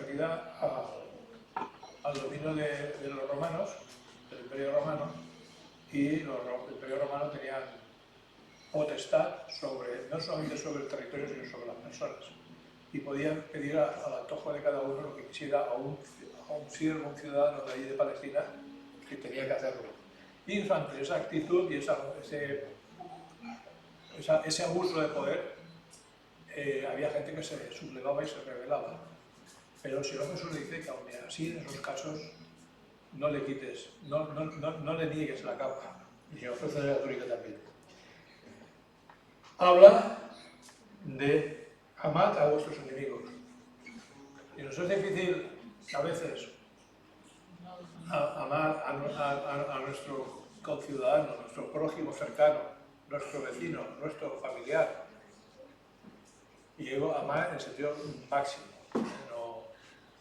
sometida al dominio de los romanos, del Imperio Romano, y el Imperio Romano tenía potestad no solamente sobre el territorio, sino sobre las personas. Y podían pedir al antojo de cada uno lo que quisiera a un siervo, un ciudadano de allí de Palestina, que tenía que hacerlo. Y ante esa actitud y ese abuso de poder, había gente que se sublevaba y se rebelaba. Pero el Señor Jesús le dice que aun así, en esos casos, no le quites, no le niegues la capa, y se ofrece la túnica también. Habla de amad a vuestros enemigos. Y nos es difícil a veces amar a nuestro conciudadano, nuestro prójimo cercano, nuestro vecino, nuestro familiar. Y digo amar en el sentido máximo.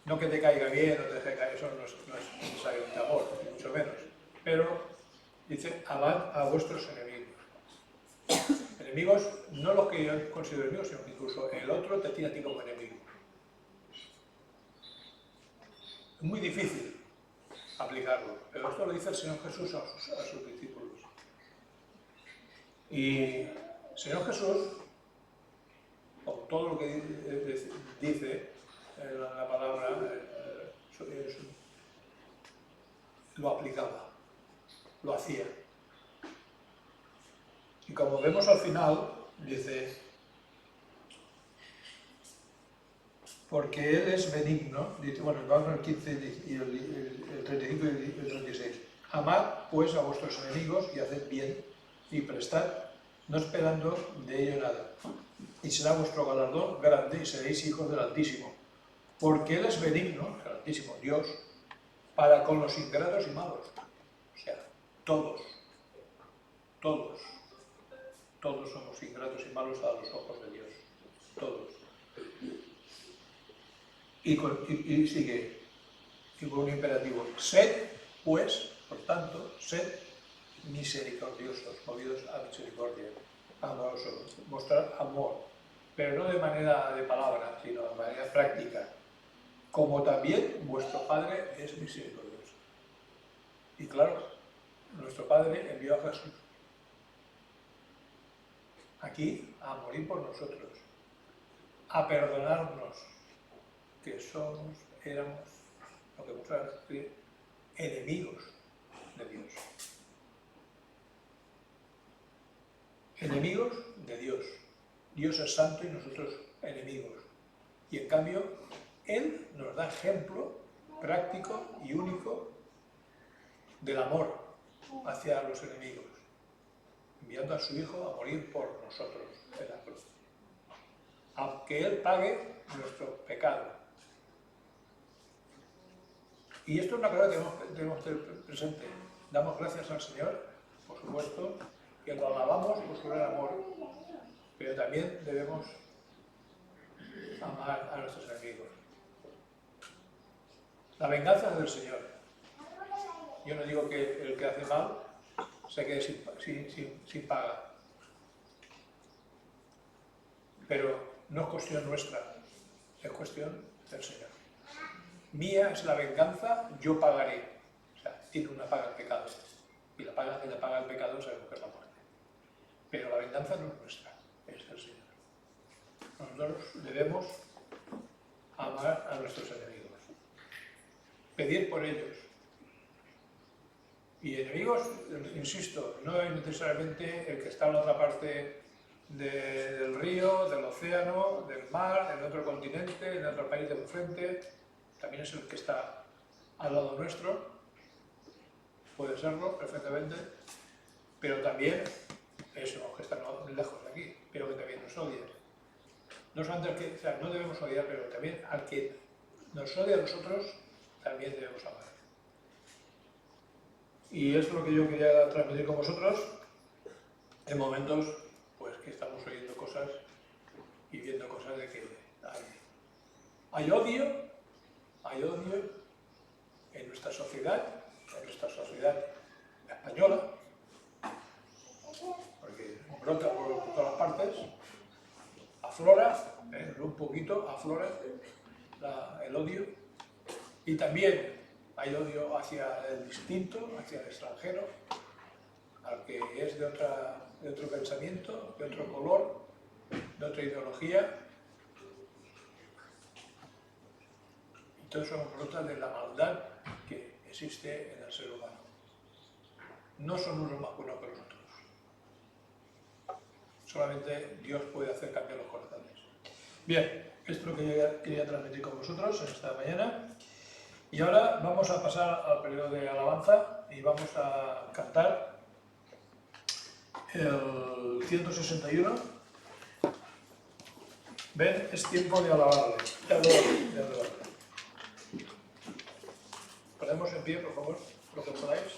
No que te caiga bien o te deje caer, eso no es necesariamente amor, ni mucho menos. Pero dice, amad a vuestros enemigos. Enemigos, no los que yo considero enemigos, sino que incluso el otro te tiene a ti como enemigo. Es muy difícil aplicarlo, pero esto lo dice el Señor Jesús a sus discípulos. Y el Señor Jesús, con todo lo que dice la palabra, lo aplicaba, lo hacía. Y como vemos al final, dice, porque Él es benigno, dice, bueno, vamos al 15 y el 35 y el 36. Amad pues a vuestros enemigos y haced bien y prestad, no esperando de ello nada. Y será vuestro galardón grande y seréis hijos del Altísimo. Porque Él es benigno, el Altísimo, Dios, para con los ingratos y malos. O sea, todos somos ingratos y malos a los ojos de Dios. Todos. Y sigue, y con un imperativo. Sed, pues, por tanto, sed misericordiosos, movidos a misericordia, amorosos, mostrar amor, pero no de manera de palabra, sino de manera práctica, como también vuestro Padre es misericordioso. Y claro, nuestro Padre envió a Jesús aquí a morir por nosotros, a perdonarnos, que éramos, lo que vamos a decir, enemigos de Dios. Enemigos de Dios. Dios es santo y nosotros enemigos. Y en cambio, Él nos da ejemplo práctico y único del amor hacia los enemigos, enviando a su Hijo a morir por nosotros en la cruz. Aunque Él pague nuestro pecado. Y esto es una cosa que debemos tener presente. Damos gracias al Señor, por supuesto, que lo alabamos por su gran amor, pero también debemos amar a nuestros enemigos. La venganza es del Señor. Yo no digo que el que hace mal se quede sin paga. Pero no es cuestión nuestra, es cuestión del Señor. Mía es la venganza, yo pagaré. O sea, tiene una paga el pecado. Y la paga del pecado sabemos que es la muerte. Pero la venganza no es nuestra, es del Señor. Nosotros debemos amar a nuestros enemigos. Pedir por ellos. Y enemigos, insisto, no es necesariamente el que está en la otra parte del río, del océano, del mar, en otro continente, en otro país de enfrente. También es el que está al lado nuestro, puede serlo perfectamente, pero también es los que están lejos de aquí, pero que también nos odian. No solamente no debemos odiar, pero también al que nos odia a nosotros, también debemos amar. Y es lo que yo quería transmitir con vosotros en momentos pues, que estamos oyendo cosas y viendo cosas de que hay odio en nuestra sociedad española, porque brota por todas partes, aflora, un poquito aflora, el odio, y también hay odio hacia el distinto, hacia el extranjero, al que es de otro pensamiento, de otro color, de otra ideología. Y todo eso brota de la maldad que existe en el ser humano. No son unos más buenos que los otros. Solamente Dios puede hacer cambiar los corazones. Bien, esto es lo que yo quería transmitir con vosotros en esta mañana. Y ahora vamos a pasar al periodo de alabanza y vamos a cantar el 161. Ven, es tiempo de alabarle, de adorarle. Ponemos en pie, por favor, lo que podáis.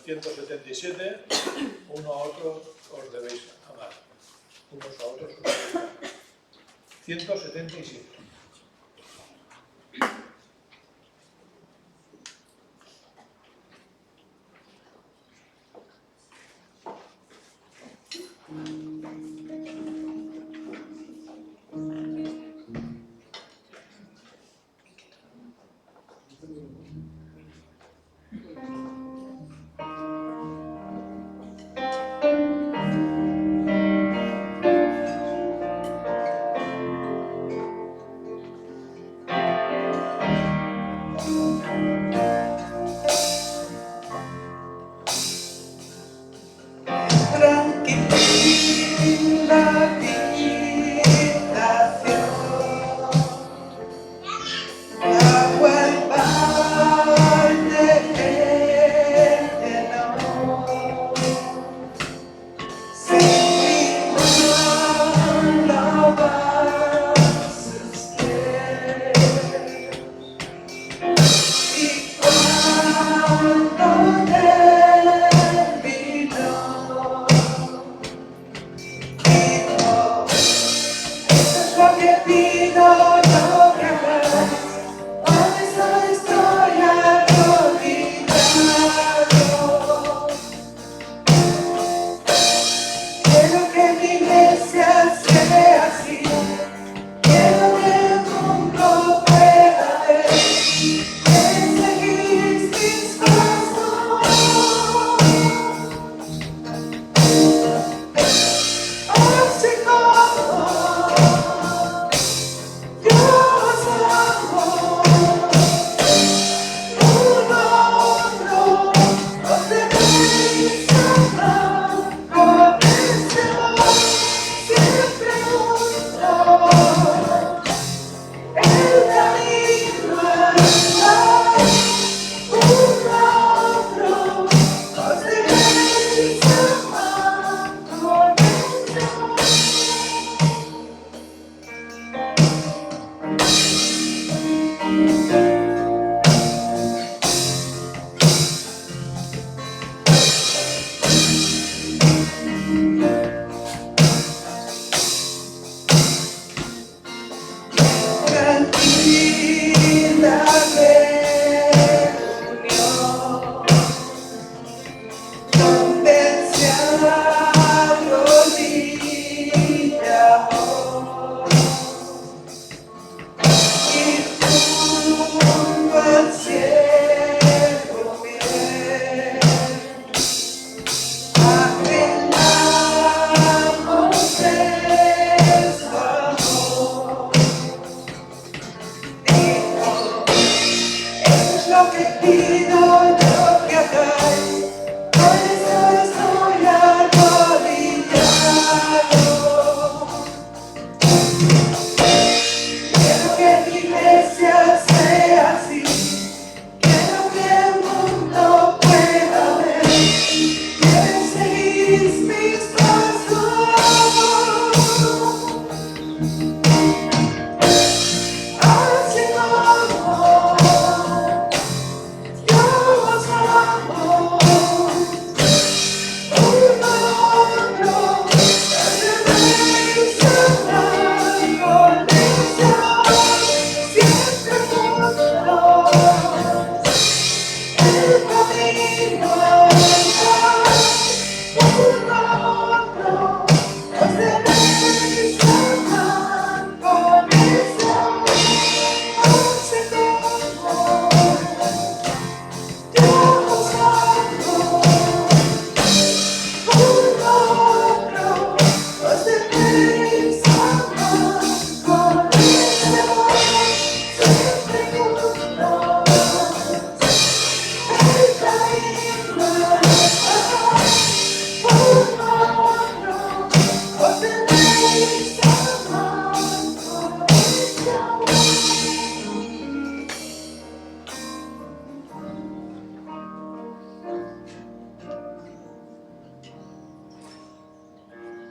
177, uno a otro os debéis amar. Unos a otros os debéis amar. 177.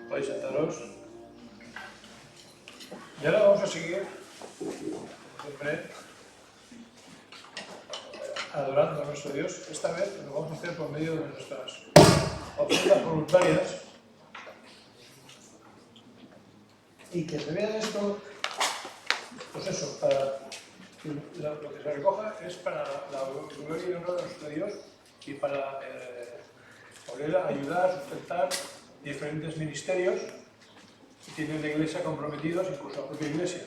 Podéis sentaros. Y ahora vamos a seguir, como siempre, adorando a nuestro Dios. Esta vez lo vamos a hacer por medio de nuestras ofrendas voluntarias. Y que se vean esto, pues eso, para lo que se recoja es para la gloria y honor de nuestro Dios y para poder ayudar a sustentar diferentes ministerios que tienen la Iglesia comprometidos, incluso la propia Iglesia.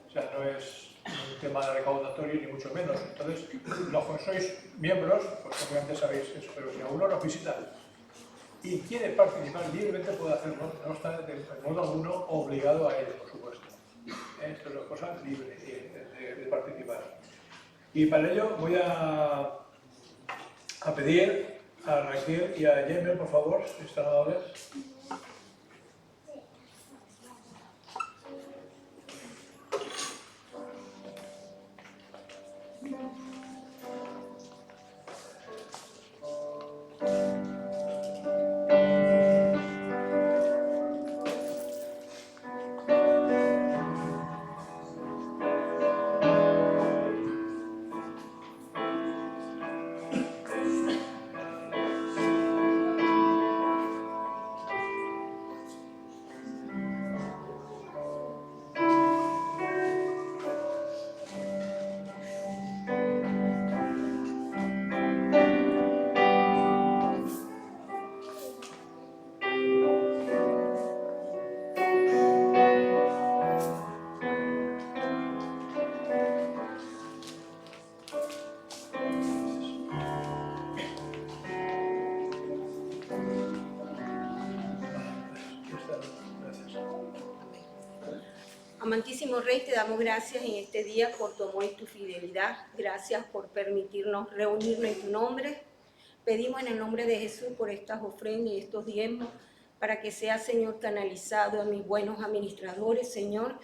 O sea, no es un tema recaudatorio ni mucho menos. Entonces, los que sois miembros, pues obviamente sabéis eso, pero si alguno nos visita y quiere participar libremente puede hacerlo, no está de modo alguno obligado a ello, por supuesto. Esto es una cosa libre de participar. Y para ello voy a pedir a Raquel y a Yemel, por favor, si están amables. Amantísimo Rey, te damos gracias en este día por tu amor y tu fidelidad. Gracias por permitirnos reunirnos en tu nombre. Pedimos en el nombre de Jesús por estas ofrendas y estos diezmos, para que sea, Señor, canalizado a mis buenos administradores, Señor,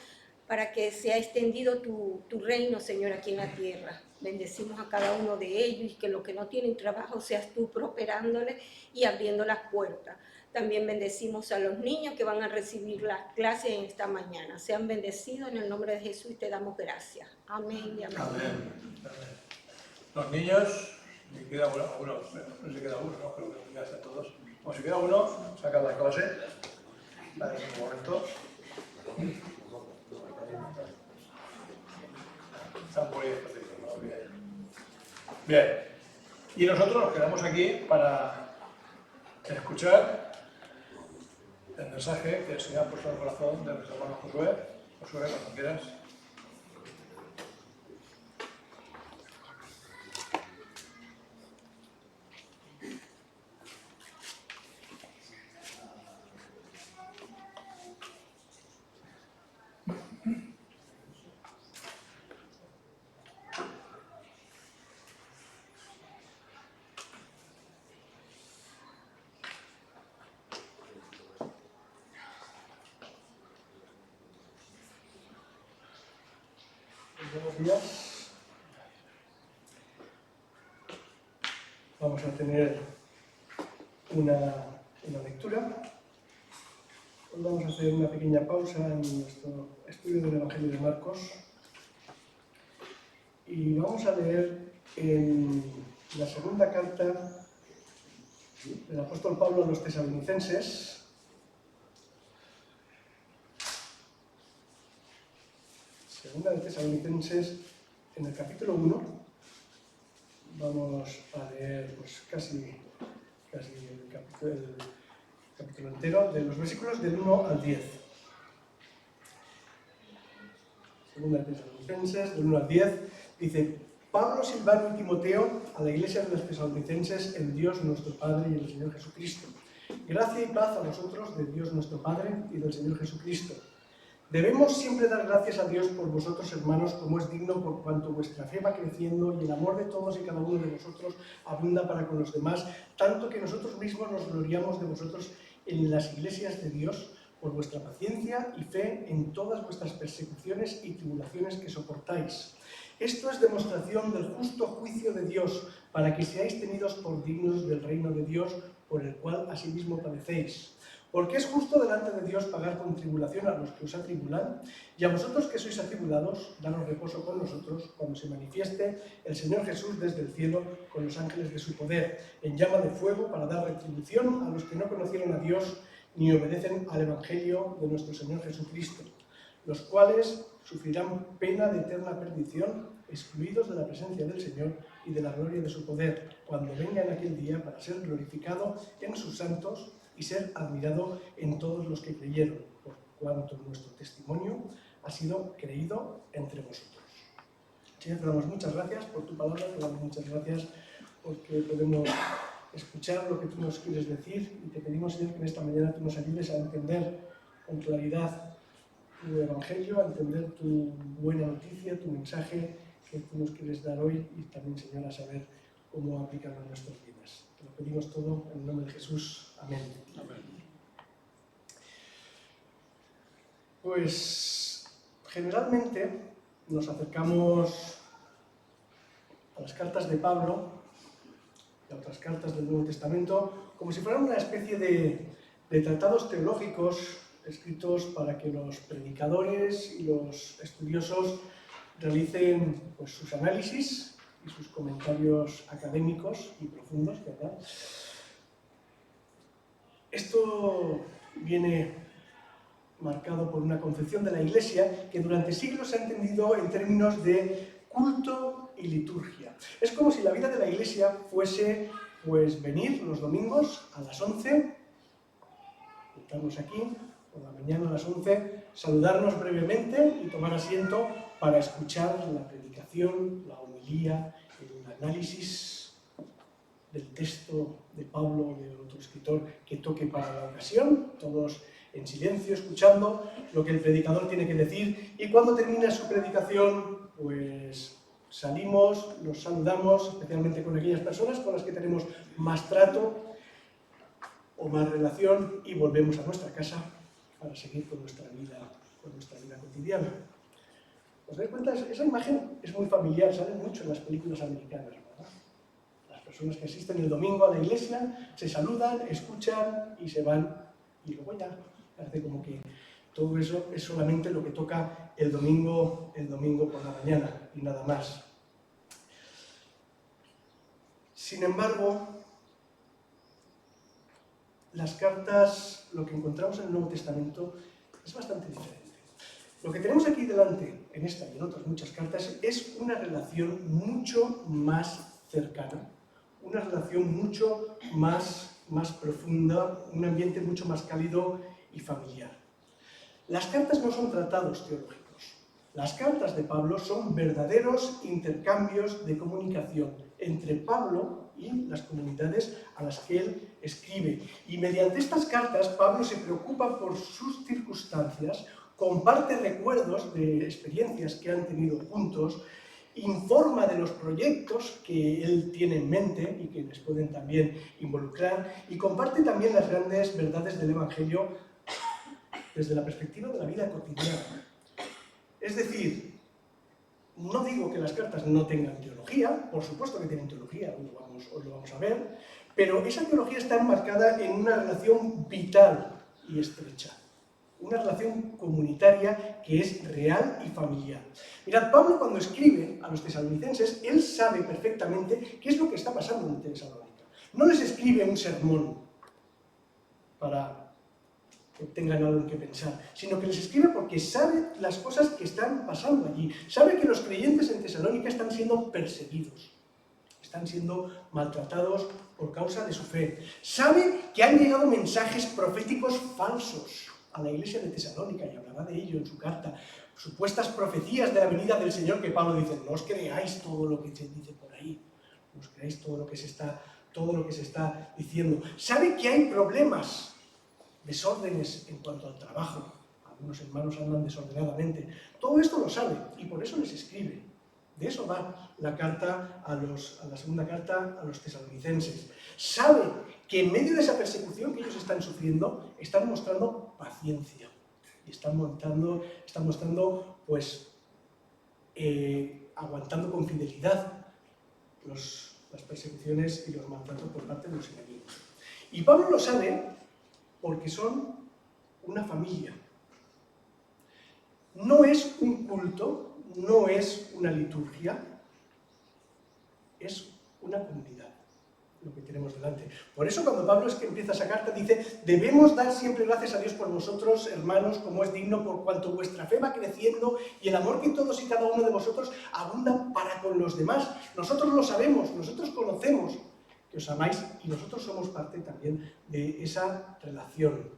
para que sea extendido tu reino, Señor, aquí en la tierra. Bendecimos a cada uno de ellos y que los que no tienen trabajo seas tú prosperándoles y abriendo las puertas. También bendecimos a los niños que van a recibir las clases en esta mañana. Sean bendecidos en el nombre de Jesús y te damos gracias. Amén y amén. Amén. Los niños, me queda uno, no se queda uno, ¿no? Creo que ya están todos. Como si queda uno, saca la clase. Para un momento. Están por ahí. Bien. Y nosotros nos quedamos aquí para escuchar el mensaje que el Señor ha puesto en el corazón de nuestro hermano Josué. Josué, cuando quieras. Buenos días. Vamos a tener una lectura. Hoy vamos a hacer una pequeña pausa en nuestro estudio del Evangelio de Marcos y vamos a leer en la segunda carta del apóstol Pablo a los tesalonicenses. Segunda de Tesalonicenses, en el capítulo 1, vamos a leer pues, casi el capítulo entero, de los versículos del 1 al 10. Segunda de Tesalonicenses, del 1 al 10, dice: Pablo, Silvano y Timoteo, a la iglesia de los tesalonicenses, en Dios nuestro Padre y el Señor Jesucristo. Gracia y paz a vosotros de Dios nuestro Padre y del Señor Jesucristo. Debemos siempre dar gracias a Dios por vosotros, hermanos, como es digno, por cuanto vuestra fe va creciendo y el amor de todos y cada uno de vosotros abunda para con los demás, tanto que nosotros mismos nos gloriamos de vosotros en las iglesias de Dios, por vuestra paciencia y fe en todas vuestras persecuciones y tribulaciones que soportáis. Esto es demostración del justo juicio de Dios, para que seáis tenidos por dignos del reino de Dios, por el cual asimismo padecéis. Porque es justo delante de Dios pagar con tribulación a los que os atribulan, y a vosotros que sois atribulados, daros reposo con nosotros cuando se manifieste el Señor Jesús desde el cielo con los ángeles de su poder, en llama de fuego para dar retribución a los que no conocieron a Dios ni obedecen al Evangelio de nuestro Señor Jesucristo, los cuales sufrirán pena de eterna perdición, excluidos de la presencia del Señor y de la gloria de su poder, cuando venga en aquel día para ser glorificado en sus santos y ser admirado en todos los que creyeron, por cuanto nuestro testimonio ha sido creído entre vosotros. Señor, te damos muchas gracias por tu palabra, te damos muchas gracias porque podemos escuchar lo que tú nos quieres decir, y te pedimos, Señor, que en esta mañana tú nos ayudes a entender con claridad tu Evangelio, a entender tu buena noticia, tu mensaje que tú nos quieres dar hoy, y también, Señor, a saber cómo aplicarlo en nuestras vidas. Te lo pedimos todo en el nombre de Jesús. Amén. Amén. Pues generalmente nos acercamos a las cartas de Pablo y a otras cartas del Nuevo Testamento como si fueran una especie de tratados teológicos escritos para que los predicadores y los estudiosos realicen pues, sus análisis y sus comentarios académicos y profundos, ¿verdad? Esto viene marcado por una concepción de la Iglesia que durante siglos se ha entendido en términos de culto y liturgia. Es como si la vida de la Iglesia fuese pues venir los domingos a las 11, juntarnos aquí por la mañana a las 11, saludarnos brevemente y tomar asiento para escuchar la predicación, la homilía, el análisis del texto de Pablo o de otro escritor que toque para la ocasión, todos en silencio, escuchando lo que el predicador tiene que decir, y cuando termina su predicación, pues salimos, los saludamos, especialmente con aquellas personas con las que tenemos más trato o más relación, y volvemos a nuestra casa para seguir con nuestra vida cotidiana. ¿Os dais cuenta? Esa imagen es muy familiar, sale mucho en las películas americanas, ¿verdad? Las personas que asisten el domingo a la iglesia se saludan, escuchan y se van, y luego ya parece como que todo eso es solamente lo que toca el domingo por la mañana y nada más. Sin embargo, las cartas, lo que encontramos en el Nuevo Testamento es bastante diferente. Lo que tenemos aquí delante, en esta y en otras muchas cartas, es una relación mucho más cercana, una relación mucho más profunda, un ambiente mucho más cálido y familiar. Las cartas no son tratados teológicos. Las cartas de Pablo son verdaderos intercambios de comunicación entre Pablo y las comunidades a las que él escribe. Y mediante estas cartas, Pablo se preocupa por sus circunstancias, comparte recuerdos de experiencias que han tenido juntos, informa de los proyectos que él tiene en mente y que les pueden también involucrar, y comparte también las grandes verdades del Evangelio desde la perspectiva de la vida cotidiana. Es decir, no digo que las cartas no tengan teología, por supuesto que tienen teología, hoy lo vamos a ver, pero esa teología está enmarcada en una relación vital y estrecha, una relación comunitaria que es real y familiar. Mirad, Pablo cuando escribe a los tesalonicenses, él sabe perfectamente qué es lo que está pasando en Tesalónica. No les escribe un sermón para que tengan algo en que pensar, sino que les escribe porque sabe las cosas que están pasando allí. Sabe que los creyentes en Tesalónica están siendo perseguidos, están siendo maltratados por causa de su fe. Sabe que han llegado mensajes proféticos falsos a la iglesia de Tesalónica, y hablaba de ello en su carta. Supuestas profecías de la venida del Señor que Pablo dice, no os creáis todo lo que se dice por ahí, no os creáis todo lo que se está diciendo. Sabe que hay problemas, desórdenes en cuanto al trabajo. Algunos hermanos andan desordenadamente. Todo esto lo sabe y por eso les escribe. De eso va la segunda carta a los tesalonicenses. Sabe que en medio de esa persecución que ellos están sufriendo, están mostrando paciencia y están mostrando pues, aguantando con fidelidad las persecuciones y los maltratos por parte de los enemigos. Y Pablo lo sabe porque son una familia. No es un culto, no es una liturgia, es una comunidad lo que tenemos delante. Por eso cuando Pablo es que empieza esa carta dice: debemos dar siempre gracias a Dios por vosotros, hermanos, como es digno, por cuanto vuestra fe va creciendo y el amor que todos y cada uno de vosotros abunda para con los demás. Nosotros lo sabemos, nosotros conocemos que os amáis y nosotros somos parte también de esa relación.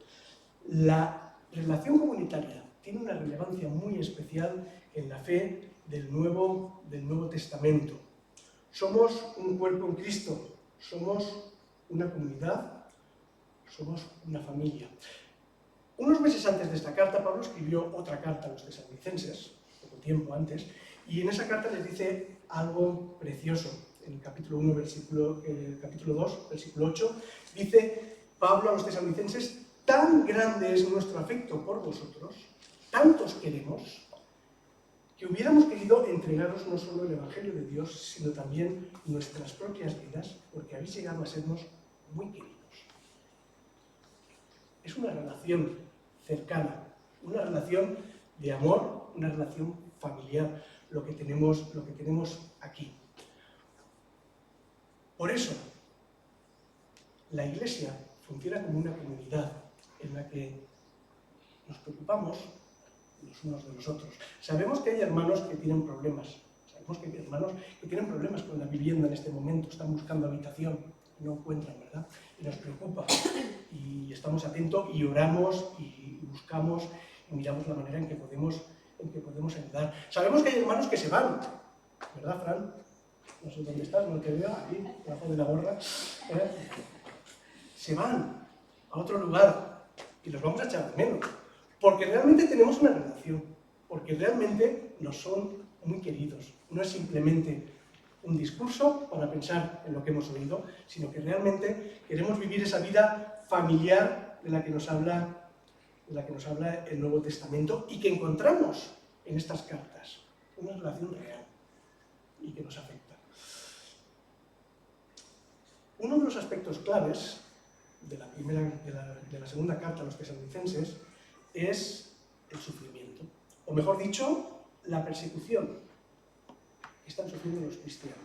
La relación comunitaria tiene una relevancia muy especial en la fe del Nuevo Testamento. Somos un cuerpo en Cristo. Somos una comunidad, somos una familia. Unos meses antes de esta carta, Pablo escribió otra carta a los tesalonicenses, poco tiempo antes, y en esa carta les dice algo precioso. En el capítulo 2, versículo 8, dice Pablo a los tesalonicenses: tan grande es nuestro afecto por vosotros, tantos queremos, que hubiéramos querido entregaros no solo el Evangelio de Dios, sino también nuestras propias vidas, porque habéis llegado a sernos muy queridos. Es una relación cercana, una relación de amor, una relación familiar, lo que tenemos aquí. Por eso, la Iglesia funciona como una comunidad en la que nos preocupamos los unos de los otros. Sabemos que hay hermanos que tienen problemas, con la vivienda en este momento, están buscando habitación, no encuentran, ¿verdad? Y nos preocupa, y estamos atentos y oramos y buscamos y miramos la manera en que podemos ayudar. Sabemos que hay hermanos que se van, ¿verdad, Fran? No sé dónde estás, no te veo, aquí, debajo de la gorra. Se van a otro lugar y los vamos a echar de menos. Porque realmente tenemos una relación, porque realmente nos son muy queridos. No es simplemente un discurso para pensar en lo que hemos oído, sino que realmente queremos vivir esa vida familiar de la que nos habla el Nuevo Testamento y que encontramos en estas cartas. Una relación real y que nos afecta. Uno de los aspectos claves de la segunda carta a los tesalonicenses es el sufrimiento, o mejor dicho, la persecución que están sufriendo los cristianos.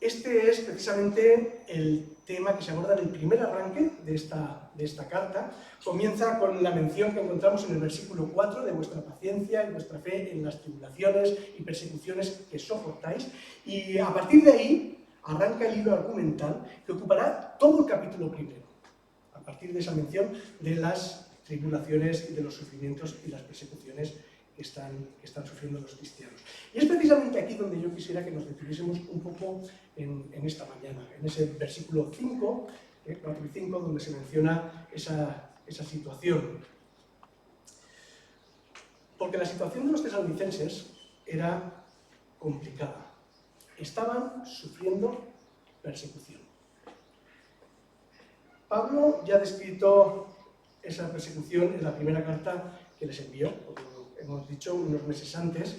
Este es precisamente el tema que se aborda en el primer arranque de esta carta. Comienza con la mención que encontramos en el versículo 4 de vuestra paciencia y vuestra fe en las tribulaciones y persecuciones que soportáis, y a partir de ahí arranca el hilo argumental que ocupará todo el capítulo primero, a partir de esa mención de las tribulaciones y de los sufrimientos y las persecuciones que están sufriendo los cristianos. Y es precisamente aquí donde yo quisiera que nos detuviésemos un poco en esta mañana, en ese versículo 5, 4 y 5, donde se menciona esa situación. Porque la situación de los tesalonicenses era complicada. Estaban sufriendo persecución. Pablo ya ha descrito esa persecución en la primera carta que les envió, como hemos dicho, unos meses antes,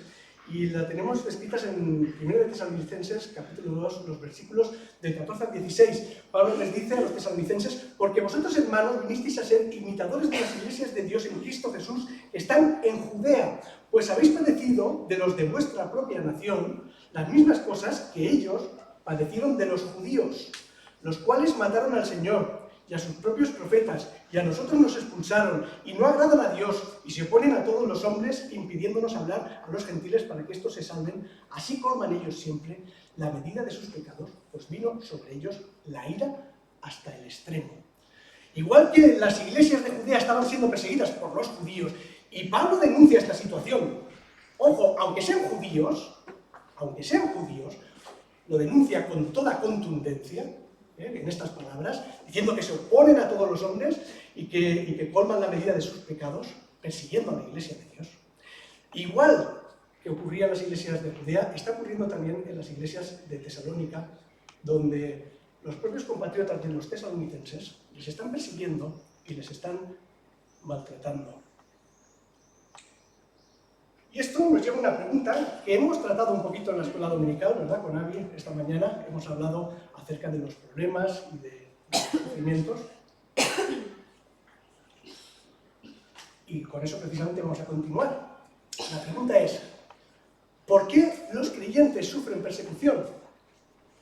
y la tenemos descritas en 1 de Tesalonicenses, capítulo 2, los versículos del 14 al 16. Pablo les dice a los tesalonicenses: porque vosotros, hermanos, vinisteis a ser imitadores de las iglesias de Dios en Cristo Jesús que están en Judea, pues habéis padecido de los de vuestra propia nación las mismas cosas que ellos padecieron de los judíos, los cuales mataron al Señor y a sus propios profetas, y a nosotros nos expulsaron, y no agradan a Dios, y se oponen a todos los hombres, impidiéndonos hablar a los gentiles para que estos se salven. Así colman ellos siempre la medida de sus pecados, pues vino sobre ellos la ira hasta el extremo. Igual que las iglesias de Judea estaban siendo perseguidas por los judíos, y Pablo denuncia esta situación. Ojo, aunque sean judíos, lo denuncia con toda contundencia, en estas palabras, diciendo que se oponen a todos los hombres y que colman la medida de sus pecados, persiguiendo a la iglesia de Dios. Igual que ocurría en las iglesias de Judea, está ocurriendo también en las iglesias de Tesalónica, donde los propios compatriotas de los tesalonicenses les están persiguiendo y les están maltratando. Y esto nos lleva a una pregunta que hemos tratado un poquito en la escuela dominical, ¿verdad? Con Avi esta mañana hemos hablado acerca de los problemas y de los sufrimientos. Y con eso precisamente vamos a continuar. La pregunta es, ¿por qué los creyentes sufren persecución?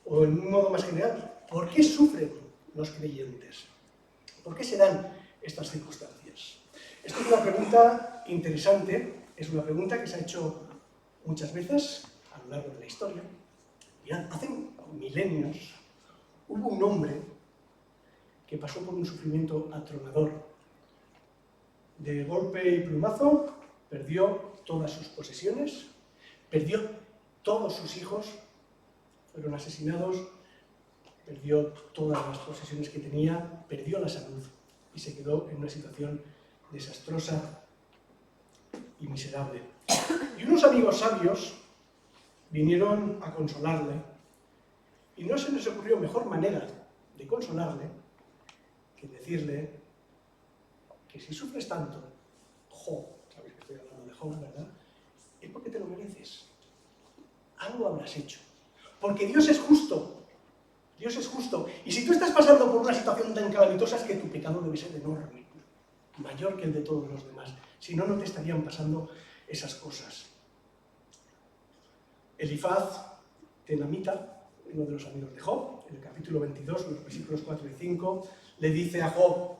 O en un modo más general, ¿por qué sufren los creyentes? ¿Por qué se dan estas circunstancias? Esta es una pregunta interesante, es una pregunta que se ha hecho muchas veces a lo largo de la historia. Mirad, hace milenios hubo un hombre que pasó por un sufrimiento atronador. De golpe y plumazo perdió todas sus posesiones, perdió todos sus hijos, fueron asesinados, perdió todas las posesiones que tenía, perdió la salud y se quedó en una situación desastrosa y miserable. Y unos amigos sabios vinieron a consolarle y no se les ocurrió mejor manera de consolarle que decirle que si sufres tanto, Job, sabéis que estoy hablando de Job, ¿verdad? Es porque te lo mereces. Algo habrás hecho. Porque Dios es justo. Dios es justo. Y si tú estás pasando por una situación tan calamitosa es que tu pecado debe ser enorme, mayor que el de todos los demás. Si no, no te estarían pasando esas cosas. Elifaz Tenamita, uno de los amigos de Job, en el capítulo 22, los versículos 4 y 5, le dice a Job,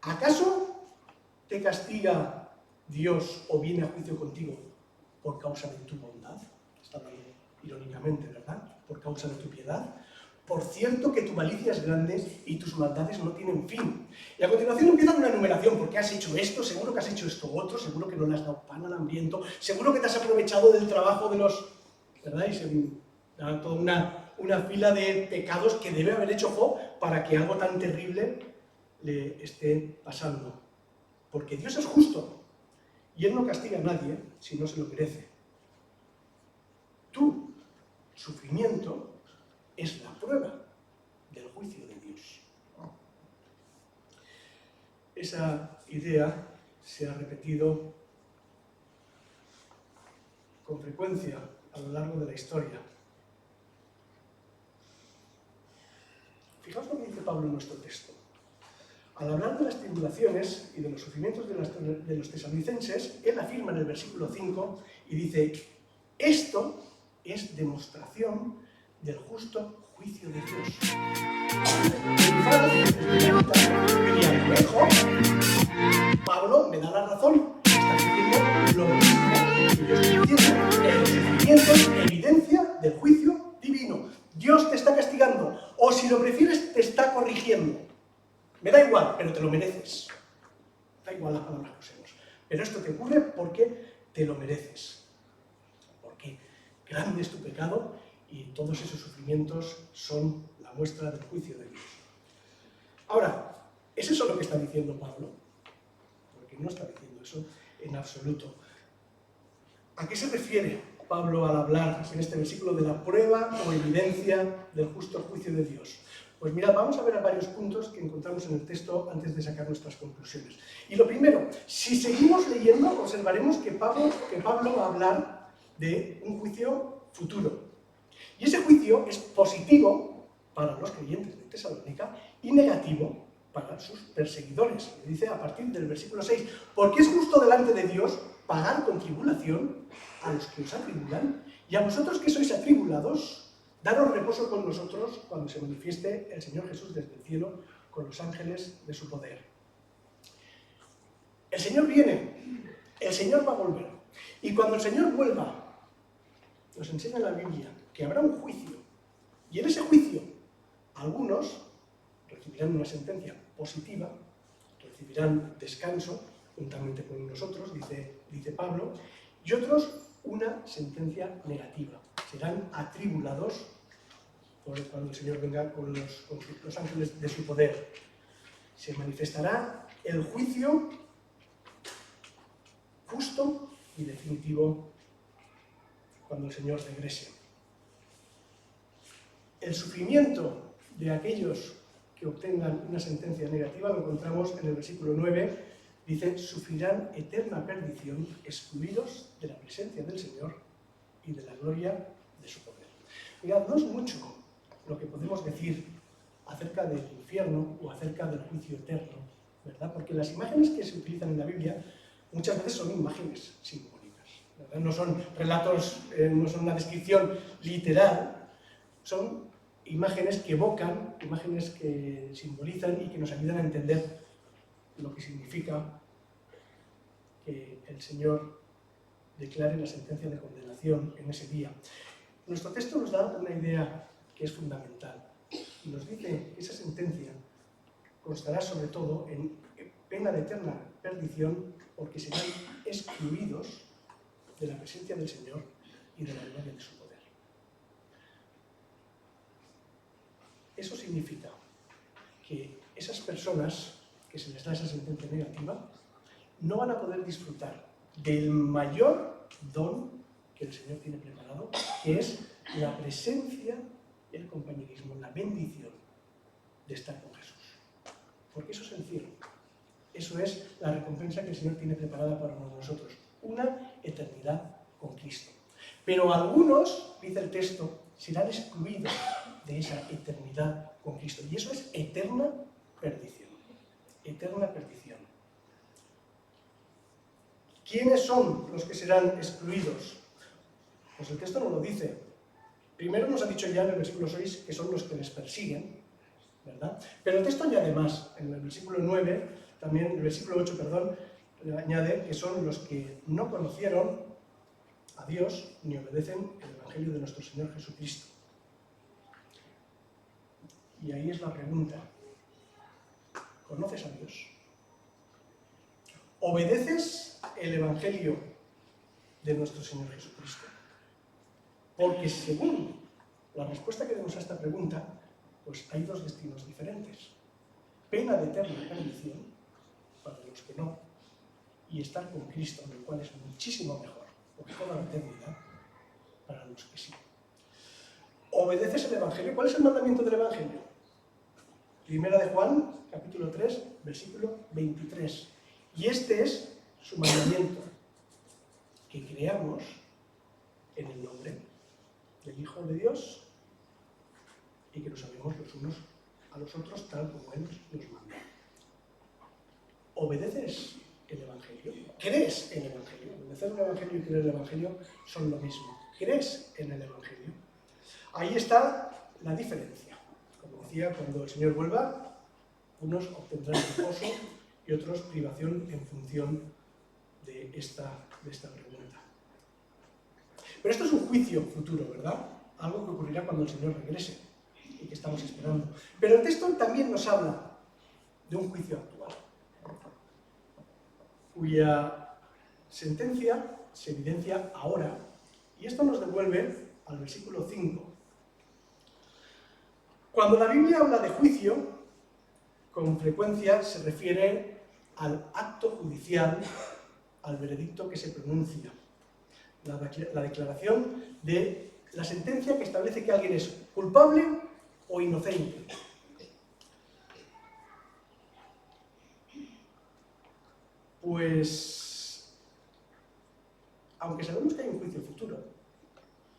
¿acaso te castiga Dios o viene a juicio contigo por causa de tu bondad? Está hablando irónicamente, ¿verdad? Por causa de tu piedad. Por cierto que tu malicia es grande y tus maldades no tienen fin. Y a continuación empieza una enumeración, porque has hecho esto, seguro que has hecho esto otro, seguro que no le has dado pan al hambriento, seguro que te has aprovechado del trabajo de los... ¿verdad? Y se da toda una fila de pecados que debe haber hecho Job para que algo tan terrible le esté pasando. Porque Dios es justo y Él no castiga a nadie si no se lo merece. Tu sufrimiento es la prueba del juicio de Dios. Esa idea se ha repetido con frecuencia a lo largo de la historia. Fijaos lo que dice Pablo en nuestro texto. Al hablar de las tribulaciones y de los sufrimientos de los tesalonicenses, él afirma en el versículo 5 y dice, esto es demostración del justo juicio de Dios. Pablo me da la razón, está diciendo lo mismo que yo estoy diciendo. El sufrimiento es evidencia del juicio divino. Dios te está castigando, o si lo prefieres, te está corrigiendo. Me da igual, pero te lo mereces. Da igual las palabras que usemos. Pero esto te ocurre porque te lo mereces. Porque grande es tu pecado y todos esos sufrimientos son la muestra del juicio de Dios. Ahora, ¿es eso lo que está diciendo Pablo? Porque no está diciendo eso en absoluto. ¿A qué se refiere Pablo al hablar en este versículo de la prueba o evidencia del justo juicio de Dios? Pues mirad, vamos a ver varios puntos que encontramos en el texto antes de sacar nuestras conclusiones. Y lo primero, si seguimos leyendo, observaremos que Pablo va a hablar de un juicio futuro. Y ese juicio es positivo para los creyentes de Tesalónica y negativo para sus perseguidores. Le dice a partir del versículo 6, porque es justo delante de Dios pagar con tribulación a los que os atribulan, y a vosotros que sois atribulados, daros reposo con nosotros cuando se manifieste el Señor Jesús desde el cielo con los ángeles de su poder. El Señor viene, el Señor va a volver. Y cuando el Señor vuelva, nos enseña la Biblia que habrá un juicio. Y en ese juicio, algunos recibirán una sentencia positiva, recibirán descanso, juntamente con nosotros, dice Pablo, y otros una sentencia negativa. Serán atribulados cuando el Señor venga con los ángeles de su poder. Se manifestará el juicio justo y definitivo cuando el Señor regrese. El sufrimiento de aquellos que obtengan una sentencia negativa lo encontramos en el versículo 9. Dice, sufrirán eterna perdición, excluidos de la presencia del Señor y de la gloria de su poder. Mirad, no es mucho lo que podemos decir acerca del infierno o acerca del juicio eterno, ¿verdad? Porque las imágenes que se utilizan en la Biblia muchas veces son imágenes simbólicas, ¿verdad? No son relatos, no son una descripción literal, son imágenes que evocan, imágenes que simbolizan y que nos ayudan a entender lo que significa que el Señor declare la sentencia de condenación en ese día. Nuestro texto nos da una idea que es fundamental y nos dice que esa sentencia constará sobre todo en pena de eterna perdición porque serán excluidos de la presencia del Señor y de la gloria de su poder. Eso significa que esas personas que se les da esa sentencia negativa no van a poder disfrutar del mayor don que el Señor tiene preparado, que es la presencia, el compañerismo, la bendición de estar con Jesús. Porque eso es el cielo. Eso es la recompensa que el Señor tiene preparada para nosotros. Una eternidad con Cristo. Pero algunos, dice el texto, serán excluidos de esa eternidad con Cristo. Y eso es eterna perdición. Eterna perdición. ¿Quiénes son los que serán excluidos? Pues el texto no lo dice. Primero nos ha dicho ya en el versículo 6 que son los que les persiguen, ¿verdad? Pero el texto añade más. En el versículo 9, también, el versículo 8, perdón, añade que son los que no conocieron a Dios ni obedecen el Evangelio de nuestro Señor Jesucristo. Y ahí es la pregunta. ¿Conoces a Dios? ¿Obedeces el Evangelio de nuestro Señor Jesucristo? Porque según la respuesta que demos a esta pregunta, pues hay dos destinos diferentes. Pena de eterna perdición para los que no, y estar con Cristo, lo cual es muchísimo mejor, por toda la eternidad, para los que sí. ¿Obedeces el Evangelio? ¿Cuál es el mandamiento del Evangelio? Primera de Juan, capítulo 3, versículo 23. Y este es su mandamiento, que creamos en el nombre del Hijo de Dios y que nos amemos los unos a los otros tal como Él nos manda. ¿Obedeces el Evangelio? ¿Crees en el Evangelio? Obedecer el Evangelio y creer en el Evangelio son lo mismo. ¿Crees en el Evangelio? Ahí está la diferencia. Como decía, cuando el Señor vuelva, unos obtendrán reposo y otros privación en función de esta pregunta. Pero esto es un juicio futuro, ¿verdad? Algo que ocurrirá cuando el Señor regrese y que estamos esperando. Pero el texto también nos habla de un juicio actual, cuya sentencia se evidencia ahora, y esto nos devuelve al versículo 5. Cuando la Biblia habla de juicio, con frecuencia se refiere al acto judicial, al veredicto que se pronuncia, la declaración de la sentencia que establece que alguien es culpable o inocente. Pues, aunque sabemos que hay un juicio futuro,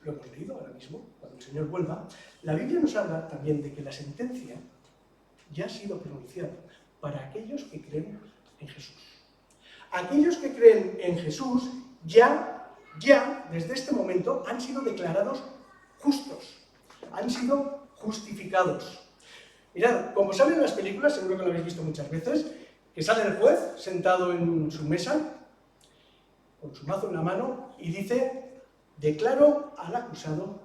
lo hemos leído ahora mismo, cuando el Señor vuelva, la Biblia nos habla también de que la sentencia ya ha sido pronunciada para aquellos que creen en Jesús. Aquellos que creen en Jesús ya desde este momento han sido declarados justos, han sido justificados. Mirad, como saben en las películas, seguro que lo habéis visto muchas veces, que sale el juez sentado en su mesa, con su mazo en la mano, y dice: declaro al acusado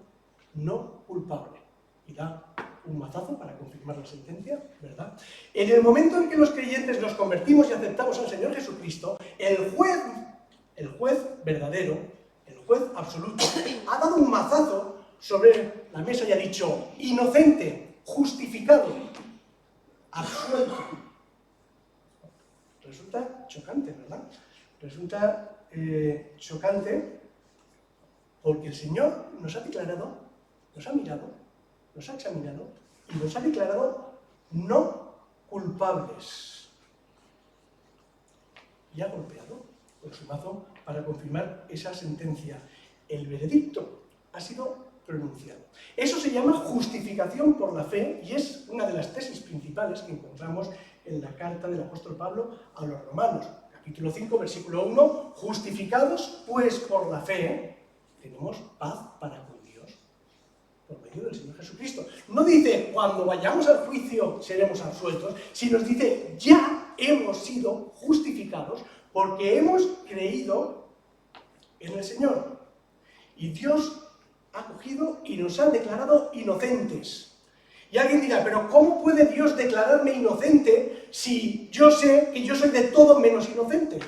no culpable. Y da un mazazo para confirmar la sentencia, ¿verdad? En el momento en que los creyentes nos convertimos y aceptamos al Señor Jesucristo, el juez verdadero, el juez absoluto, ha dado un mazazo sobre la mesa y ha dicho: inocente, justificado, absuelto. Resulta chocante, ¿verdad? Resulta chocante porque el Señor nos ha declarado, nos ha mirado, nos ha examinado y nos ha declarado no culpables. Y ha golpeado con su mazo para confirmar esa sentencia. El veredicto ha sido pronunciado. Eso se llama justificación por la fe y es una de las tesis principales que encontramos en la carta del apóstol Pablo a los romanos, capítulo 5, versículo 1, justificados pues por la fe, tenemos paz para con Dios, por medio del Señor Jesucristo. No dice, cuando vayamos al juicio seremos absueltos, sino nos dice, ya hemos sido justificados porque hemos creído en el Señor. Y Dios ha cogido y nos ha declarado inocentes. Y alguien dirá, pero ¿cómo puede Dios declararme inocente si yo sé que yo soy de todo menos inocente?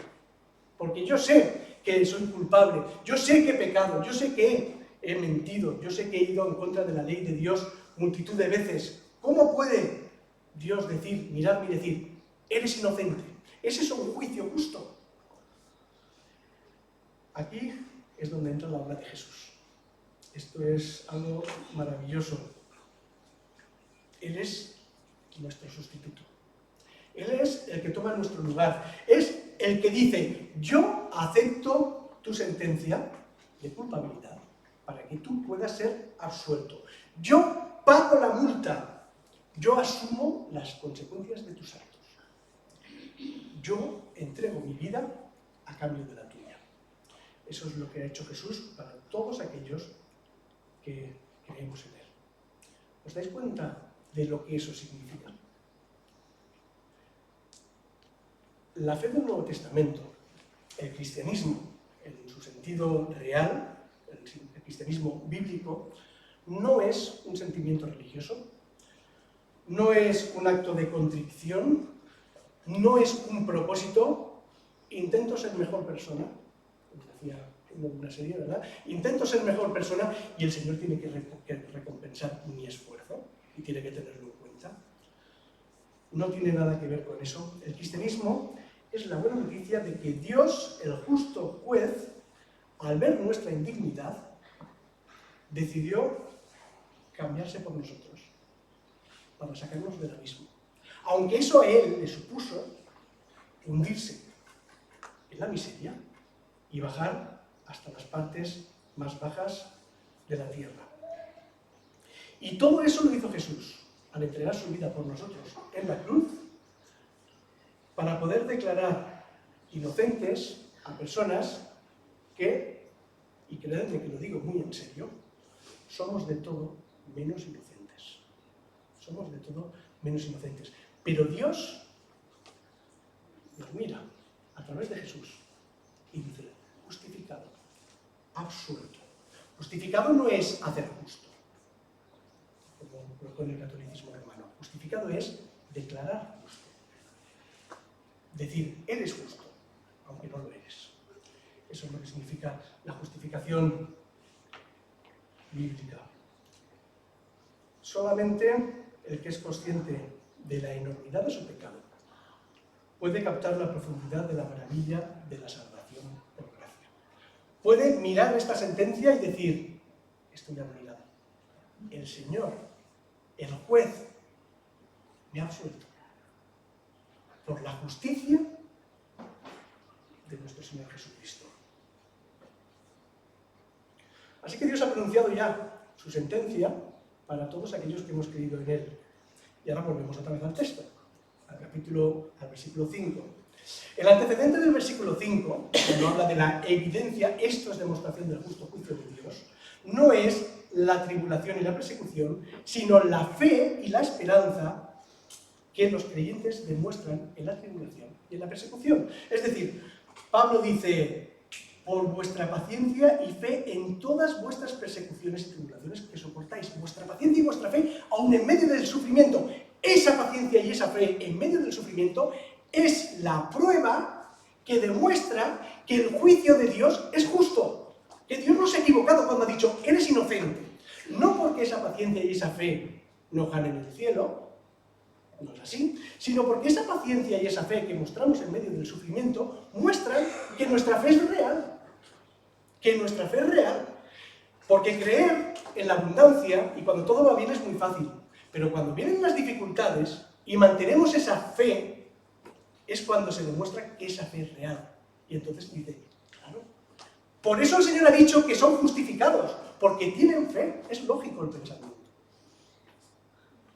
Porque yo sé que soy culpable, yo sé que he pecado, yo sé que he mentido, yo sé que he ido en contra de la ley de Dios multitud de veces. ¿Cómo puede Dios decir, mirarme y decir, eres inocente? ¿Es eso un juicio justo? Aquí es donde entra la obra de Jesús. Esto es algo maravilloso. Él es nuestro sustituto. Él es el que toma nuestro lugar. Es el que dice, yo acepto tu sentencia de culpabilidad para que tú puedas ser absuelto. Yo pago la multa. Yo asumo las consecuencias de tus actos. Yo entrego mi vida a cambio de la tuya. Eso es lo que ha hecho Jesús para todos aquellos que creemos en Él. ¿Os dais cuenta de lo que eso significa? La fe del Nuevo Testamento, el cristianismo, en su sentido real, el cristianismo bíblico, no es un sentimiento religioso, no es un acto de contrición, no es un propósito, intento ser mejor persona, como decía en una serie, ¿verdad? Intento ser mejor persona y el Señor tiene que recompensar mi esfuerzo y tiene que tenerlo en cuenta. No tiene nada que ver con eso. El cristianismo es la buena noticia de que Dios, el justo juez, al ver nuestra indignidad, decidió cambiarse por nosotros para sacarnos del abismo. Aunque eso a él le supuso hundirse en la miseria y bajar hasta las partes más bajas de la tierra. Y todo eso lo hizo Jesús al entregar su vida por nosotros en la cruz para poder declarar inocentes a personas que, y creedme que lo digo muy en serio, somos de todo menos inocentes. Somos de todo menos inocentes. Pero Dios nos mira a través de Jesús y dice, justificado, absuelto. Justificado no es hacer justo, como con el catolicismo romano. Justificado es declarar justo. Decir, eres justo, aunque no lo eres. Eso es lo que significa la justificación bíblica. Solamente el que es consciente de la enormidad de su pecado puede captar la profundidad de la maravilla de la salvación por gracia. Puede mirar esta sentencia y decir, estoy anulado. El Señor, el juez, me ha absuelto por la justicia de nuestro Señor Jesucristo. Así que Dios ha pronunciado ya su sentencia para todos aquellos que hemos creído en Él. Y ahora volvemos otra vez al texto, al versículo 5. El antecedente del versículo 5, cuando habla de la evidencia, esto es demostración del justo juicio de Dios, no es la tribulación y la persecución, sino la fe y la esperanza que los creyentes demuestran en la tribulación y en la persecución. Es decir, Pablo dice, por vuestra paciencia y fe en todas vuestras persecuciones y tribulaciones que soportáis. Vuestra paciencia y vuestra fe, aun en medio del sufrimiento. Esa paciencia y esa fe en medio del sufrimiento es la prueba que demuestra que el juicio de Dios es justo. Que Dios no se ha equivocado cuando ha dicho, eres inocente. No porque esa paciencia y esa fe no ganen el cielo, no es así, sino porque esa paciencia y esa fe que mostramos en medio del sufrimiento muestran que nuestra fe es real. Que nuestra fe es real. Porque creer en la abundancia y cuando todo va bien es muy fácil. Pero cuando vienen las dificultades y mantenemos esa fe, es cuando se demuestra que esa fe es real. Y entonces dice, claro. Por eso el Señor ha dicho que son justificados, porque tienen fe. Es lógico el pensamiento.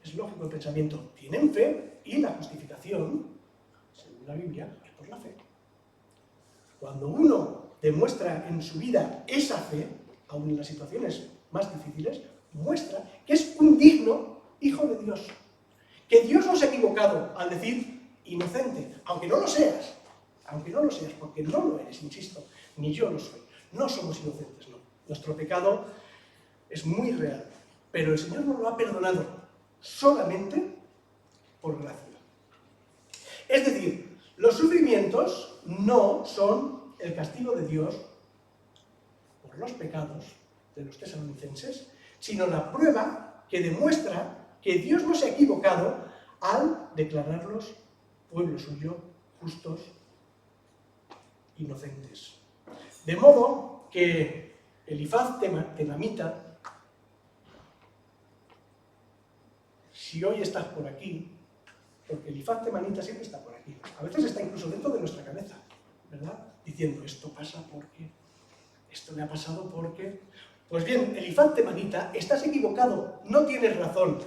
Es lógico el pensamiento. Tienen fe y la justificación, según la Biblia, es por la fe. Cuando uno demuestra en su vida esa fe, aun en las situaciones más difíciles, muestra que es un digno hijo de Dios. Que Dios no se ha equivocado al decir inocente, aunque no lo seas, porque no lo eres, insisto, ni yo lo soy. No somos inocentes, no. Nuestro pecado es muy real, pero el Señor nos lo ha perdonado solamente por gracia. Es decir, los sufrimientos no son el castigo de Dios por los pecados de los tesalonicenses, sino la prueba que demuestra que Dios no se ha equivocado al declararlos pueblo suyo, justos, inocentes. De modo que Elifaz Temamita, si hoy estás por aquí, porque Elifaz Temamita siempre está por aquí, a veces está incluso dentro de nuestra cabeza, ¿verdad? Diciendo, esto pasa porque, esto le ha pasado porque... Pues bien, Elifaz Temanita, estás equivocado, no tienes razón,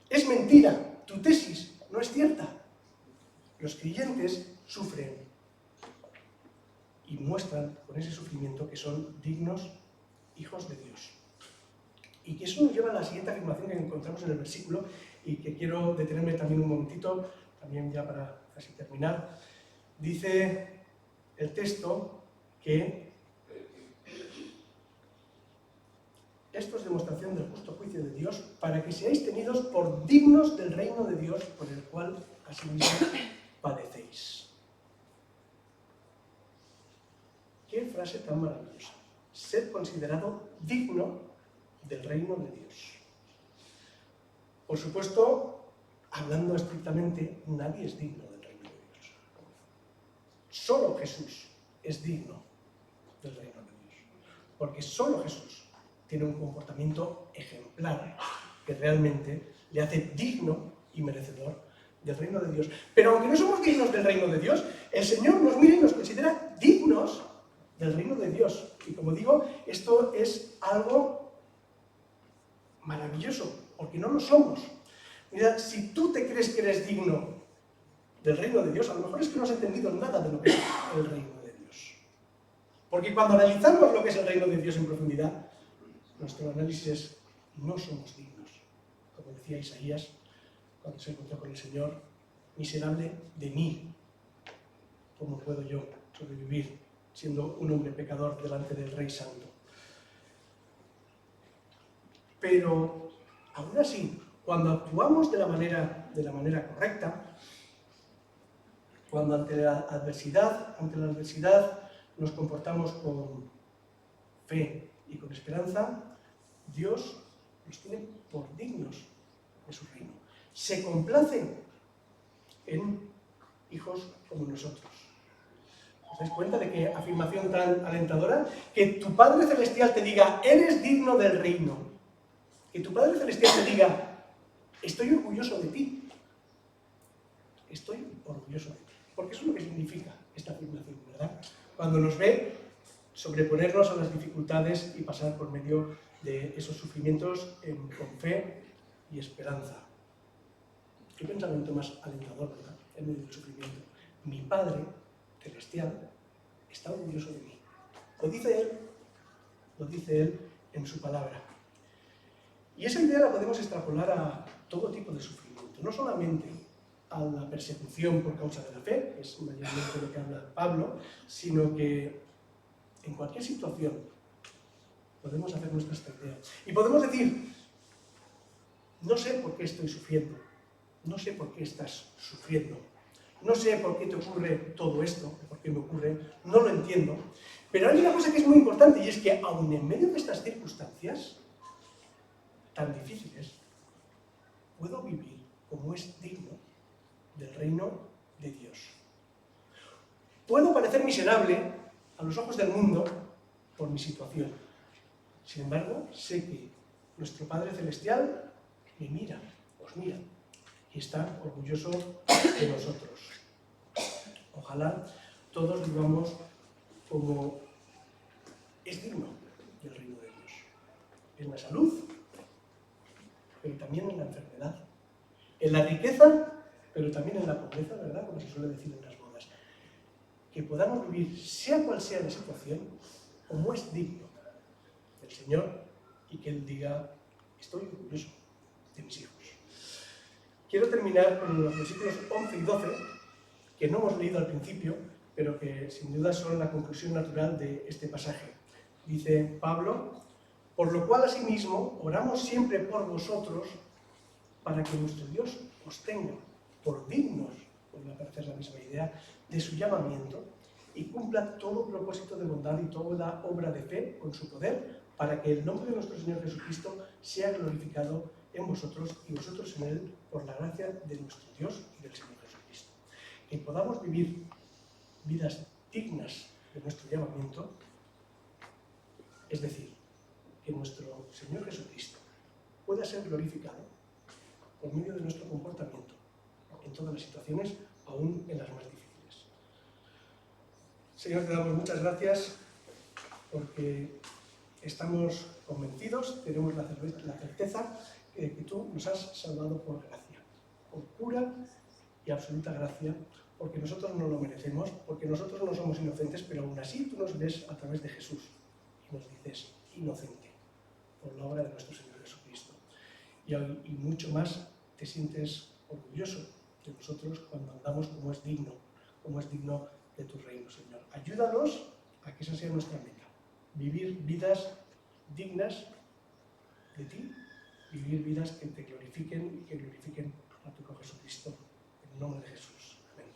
es mentira, tu tesis no es cierta. Los creyentes sufren y muestran con ese sufrimiento que son dignos hijos de Dios. Y que eso nos lleva a la siguiente afirmación que encontramos en el versículo y que quiero detenerme también un momentito, también ya para casi terminar. Dice el texto que esto es demostración del justo juicio de Dios para que seáis tenidos por dignos del reino de Dios por el cual asimismo padecéis. Qué frase tan maravillosa. Sed considerado digno del reino de Dios. Por supuesto, hablando estrictamente, nadie es digno del reino de Dios. Solo Jesús es digno del reino de Dios. Porque solo Jesús tiene un comportamiento ejemplar que realmente le hace digno y merecedor del reino de Dios. Pero aunque no somos dignos del reino de Dios, el Señor nos mira y nos considera dignos del reino de Dios. Y como digo, esto es algo maravilloso, porque no lo somos. Mira, si tú te crees que eres digno del reino de Dios, a lo mejor es que no has entendido nada de lo que es el reino de Dios. Porque cuando analizamos lo que es el reino de Dios en profundidad, nuestro análisis es, no somos dignos. Como decía Isaías, cuando se encontró con el Señor, miserable de mí. ¿Cómo puedo yo sobrevivir siendo un hombre pecador delante del Rey Santo? Pero, aún así, cuando actuamos de la manera correcta, cuando ante la adversidad nos comportamos con fe y con esperanza, Dios nos tiene por dignos de su reino. Se complace en hijos como nosotros. ¿Os dais cuenta de qué afirmación tan alentadora? Que tu Padre Celestial te diga, eres digno del reino. Que tu Padre Celestial te diga, estoy orgulloso de ti. Estoy orgulloso de ti. Porque eso es lo que significa esta afirmación, ¿verdad? Cuando nos ve sobreponernos a las dificultades y pasar por medio de esos sufrimientos con fe y esperanza. Qué pensamiento más alentador, ¿verdad? En medio del sufrimiento. Mi Padre Celestial está orgulloso de mí. Lo dice Él en su palabra. Y esa idea la podemos extrapolar a todo tipo de sufrimiento, no solamente a la persecución por causa de la fe, que es mayormente lo que habla Pablo, sino que en cualquier situación podemos hacernos esta idea. Y podemos decir, no sé por qué estoy sufriendo, no sé por qué estás sufriendo, no sé por qué te ocurre todo esto, por qué me ocurre, no lo entiendo, pero hay una cosa que es muy importante y es que aun en medio de estas circunstancias tan difíciles, puedo vivir como es digno del reino de Dios. Puedo parecer miserable a los ojos del mundo por mi situación. Sin embargo, sé que nuestro Padre Celestial me mira, os mira, y está orgulloso de nosotros. Ojalá todos vivamos como es digno del reino de Dios. En la salud, pero también en la enfermedad. En la riqueza, pero también en la pobreza, ¿verdad? Como se suele decir en las bodas. que podamos vivir, sea cual sea la situación, como es digno del Señor y que Él diga, estoy orgulloso de mis hijos. Quiero terminar con los versículos 11 y 12, que no hemos leído al principio, pero que sin duda son la conclusión natural de este pasaje. Dice Pablo, por lo cual asimismo oramos siempre por vosotros, para que nuestro Dios os tenga por dignos, vuelve a aparecer la misma idea, de su llamamiento, y cumpla todo propósito de bondad y toda obra de fe con su poder, para que el nombre de nuestro Señor Jesucristo sea glorificado en vosotros y vosotros en Él, por la gracia de nuestro Dios y del Señor Jesucristo. Que podamos vivir vidas dignas de nuestro llamamiento, es decir, que nuestro Señor Jesucristo pueda ser glorificado por medio de nuestro comportamiento en todas las situaciones, aún en las más difíciles. Señor, te damos muchas gracias porque estamos convencidos, tenemos la certeza de que tú nos has salvado por gracia, por pura y absoluta gracia, porque nosotros no lo merecemos, porque nosotros no somos inocentes, pero aún así tú nos ves a través de Jesús y nos dices inocente por la obra de nuestro Señor Jesucristo. Y mucho más te sientes orgulloso de nosotros cuando andamos como es digno de tu reino, Señor. Ayúdanos a que esa sea nuestra meta, vivir vidas dignas de ti, vivir vidas que te glorifiquen y que glorifiquen a tu Hijo Jesucristo. En el nombre de Jesús. Amén.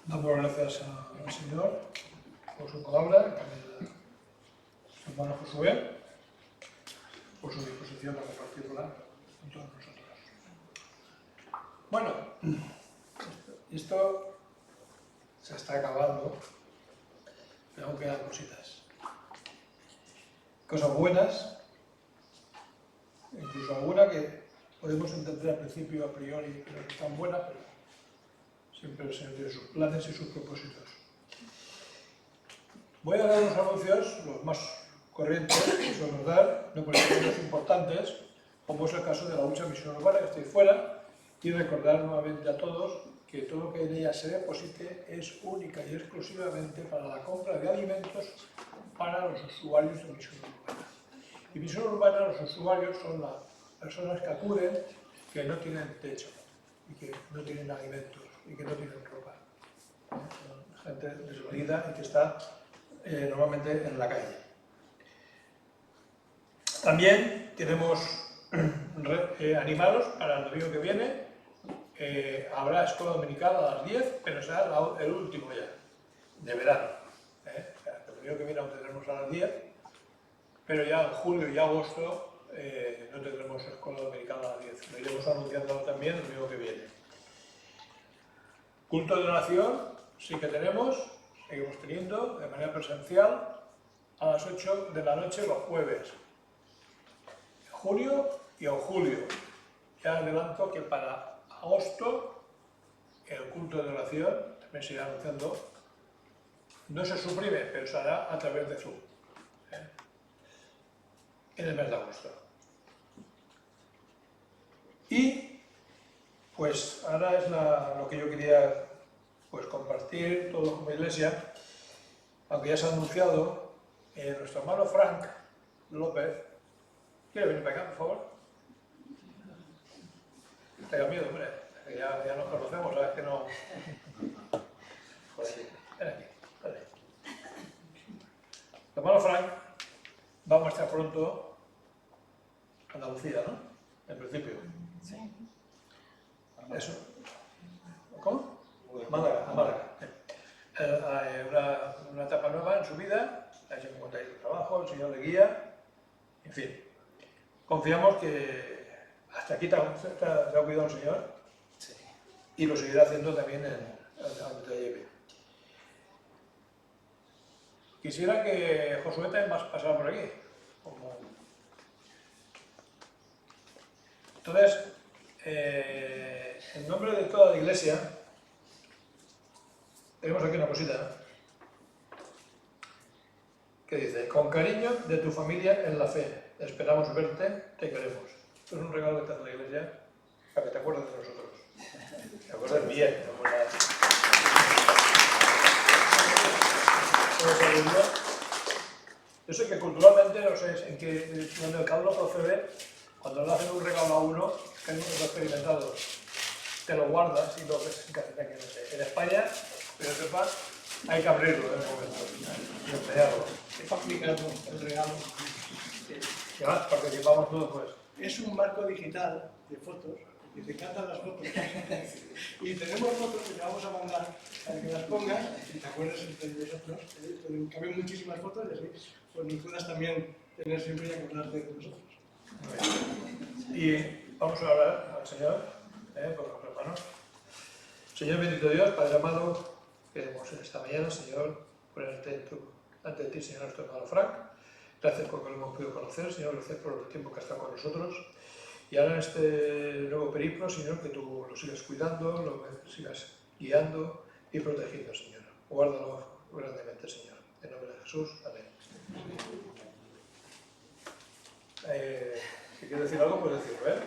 Damos gracias al Señor por su palabra, también a su hermano Josué, por su disposición a compartirla con todos nosotros. Bueno, esto se está acabando, pero aún quedan cositas. Cosas buenas, incluso alguna que podemos entender al principio, a priori, que no es tan buena, pero siempre el Señor tiene sus planes y sus propósitos. Voy a dar unos anuncios, los más corrientes que suelo dar, no por ser menos importantes, como es el caso de la lucha misión urbana, que estoy fuera, y recordar nuevamente a todos que todo lo que en ella se deposite es única y exclusivamente para la compra de alimentos para los usuarios de misión urbana. Y misión urbana, los usuarios son las personas que acuden que no tienen techo y que no tienen alimentos y que no tienen ropa. Son gente desvalida y que está normalmente en la calle. También queremos animaros para el domingo que viene. Habrá escuela dominical a las 10, pero será el último ya, de verano. El domingo que viene aún tendremos a las 10, pero ya en julio y agosto no tendremos escuela dominical a las 10. Lo iremos anunciando también el domingo que viene. Culto de oración sí que tenemos, seguimos teniendo de manera presencial a las 8 de la noche los jueves. En junio y en julio. Ya adelanto que para agosto el culto de oración también se irá anunciando. No se suprime, pero se hará a través de Zoom. En el mes de agosto. Y pues ahora es lo que yo quería compartir todos como iglesia, aunque ya se ha anunciado, nuestro hermano Frank López. ¿Quiere venir para acá, por favor? Tenga miedo, hombre, ya nos conocemos, sabes que no... Joder, ven aquí, vale. El hermano Frank va a marchar pronto a Andalucía, ¿no? En principio. Sí. Eso. ¿Cómo? Málaga, a Málaga. Una etapa nueva en su vida, ha hecho un trabajo, el Señor le guía, en fin. Confiamos que hasta aquí te ha cuidado el Señor, sí, y lo seguirá haciendo también en donde te lleve. Quisiera que Josué también pasara por aquí. Entonces, en nombre de toda la Iglesia, tenemos aquí una cosita que dice: con cariño de tu familia en la fe, esperamos verte, te queremos. Esto es un regalo que te hace la Iglesia para que te acuerdes de nosotros. Te acuerdes bien, te acuerdas. Yo sé que culturalmente, no sé en qué, donde cada uno procede, cuando le hacen un regalo a uno, que no lo ha experimentado, te lo guardas y lo ves en España, pero sepa, hay que abrirlo en el momento y empeñarlo. Es complicado el regalo. Y además participamos todos, pues. Es un marco digital de fotos, y te encantan las fotos. Y tenemos fotos que te vamos a mandar para que las pongas y te acuerdes entre nosotros. Caben muchísimas fotos y así pues nos puedas también tener siempre y acordarte de nosotros. Y vamos a hablar al Señor, con los hermanos. Señor bendito Dios, Padre amado, queremos en esta mañana, Señor, ponerte ante ti, Señor, nuestro hermano Frank. Gracias por que lo hemos podido conocer, Señor, gracias por el tiempo que ha estado con nosotros. Y ahora en este nuevo periplo, Señor, que tú lo sigas cuidando, lo sigas guiando y protegiendo, Señor. Guárdalo grandemente, Señor. En nombre de Jesús. Amén. Si quieres decir algo, puedes decirlo, ¿eh?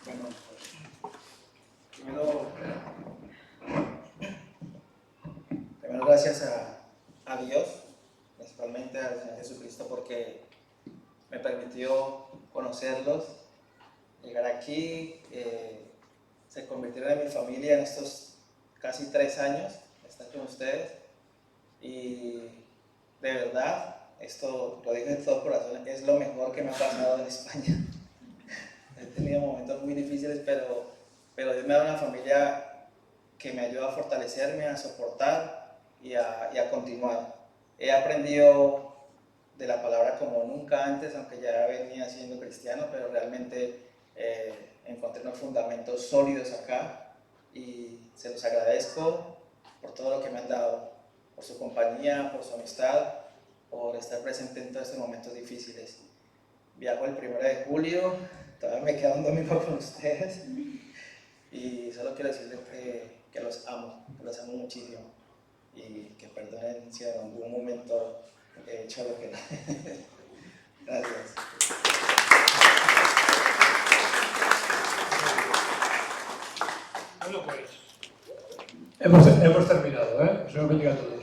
Bueno, pues primero gracias a Dios, principalmente al Señor Jesucristo, porque me permitió conocerlos, llegar aquí, se convirtieron en mi familia en estos casi 3 años, estar con ustedes, y de verdad, esto lo digo de todo corazón, es lo mejor que me ha pasado en España. He tenido momentos muy difíciles, pero Dios me da una familia que me ayuda a fortalecerme, a soportar y a continuar. He aprendido de la palabra como nunca antes, aunque ya venía siendo cristiano, pero realmente encontré unos fundamentos sólidos acá y se los agradezco por todo lo que me han dado, por su compañía, por su amistad, por estar presente en todos estos momentos difíciles. Viajo el 1 de julio, todavía me queda un domingo con ustedes y solo quiero decirles que los amo muchísimo y que perdonen si en algún momento he hecho lo que no. Gracias. Bueno, pues hemos terminado, ¿eh? Señor bendiga a todos.